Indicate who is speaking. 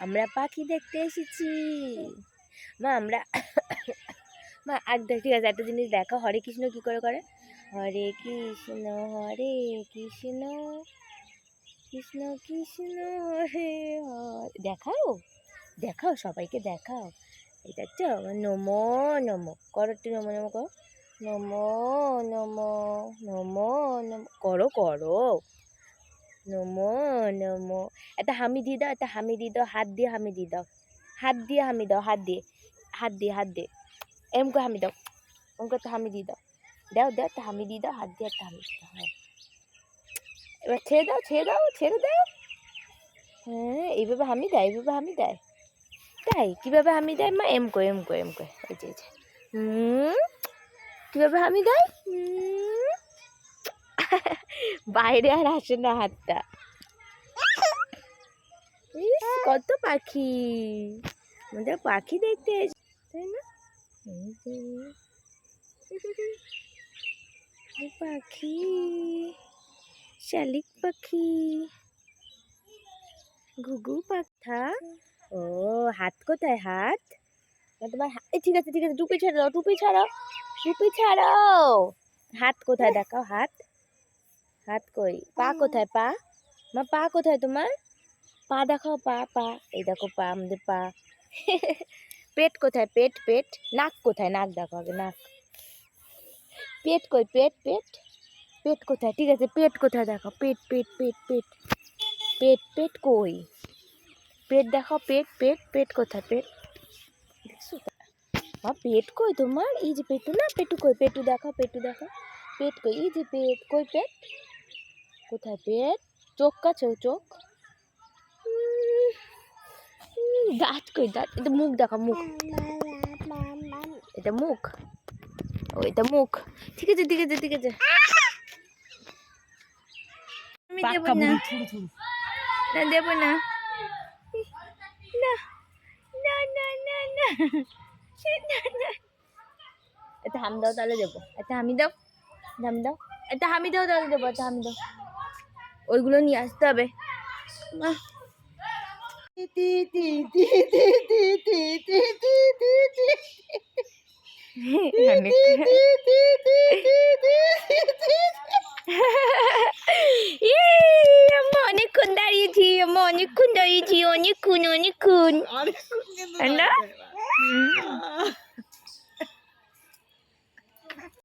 Speaker 1: আমরা পাখি দেখতে এসেছি মা। আমরা মা ঠিক আছে, একটা জিনিস দেখো, হরে কৃষ্ণ কি করে করে? হরে কৃষ্ণ কৃষ্ণ কৃষ্ণ কৃষ্ণ হরে হরে। দেখাও দেখাও, সবাইকে দেখাও। এটা তো নমো নমো করো, একটু নমো নমো করো। নমো নমো নমো নমো করো করো। নমো নমো। একটা হামি দিয়ে দাও, একটা হামি দিয়ে দাও, হাত দিয়ে হামি দিয়ে দাও, হাত দিয়ে হামি দাও, হাত দিয়ে হাত দিয়ে হাত দিয়ে এম করে হামি দাও, এম করে একটা হামি দিয়ে দাও। দাও দাও, একটা হামি দিয়ে দাও, হাত দিয়ে একটা হামি দিয়ে দাও। হ্যাঁ, এবার ছেড়ে দাও ছেড়ে দাও ছেড়ে দাও। হ্যাঁ, এইভাবে হামি দেয়, এইভাবে হামি দেয়। তাই কীভাবে হামি দেয় মা? এম করে এম করে এম করে, এই যে কীভাবে হামি দেয়? বাইরে আর আসে না হাতটা। কত পাখি, আমাদের পাখি দেখতে এসে, তাই না? পাখি, শালিক পাখি, ঘুঘু পাখা। ও হাত কোথায়? হাত তোমার? ঠিক আছে ঠিক আছে, টুপি ছাড়ো, টুপি ছাড়ো, টুপি ছাড়ো। হাত কোথায় দেখাও? হাত, হাত কই? পা কোথায়? পা মা, পা কোথায় তোমার? পা দেখাও, পা পা, এই দেখো পা, আমাদের পা। পেট কোথায়? পেট পেট। নাক কোথায়? নাক দেখো আগে, নাক। পেট কই? পেট পেট, পেট কোথায়? ঠিক আছে, পেট কোথায় দেখো? পেট পেট পেট পেট পেট পেট কই? পেট দেখাও, পেট পেট পেট কোথায়? পেট দেখছো? মা পেট কই তোমার? এই যে পেটু না, পেটু কই? পেটু দেখাও, পেটু দেখাও, পেট কই? এই যে পেট কই? পেট কোথায়? পেট। চোখ কাছে, চোখ। দাঁত কই? দাঁত। এটা মুখ দেখাও, মুখ। এটা মুখ, ও এটা মুখ। ঠিক আছে ঠিক আছে ঠিক আছে, আমি দেবো না, না দেবো না, না না না না না না। এটা হামি দাও, তাহলে দেবো। একটা হামি দাও, হামি দাও, একটা হামি দাও, তাহলে দেবো। একটা হামি দাও, ওইগুলো নিয়ে আসতে হবে। অনেকক্ষণ দাঁড়িয়েছি, অনেকক্ষণ দাঁড়িয়েছি, অনেকক্ষণ অনেকক্ষণ।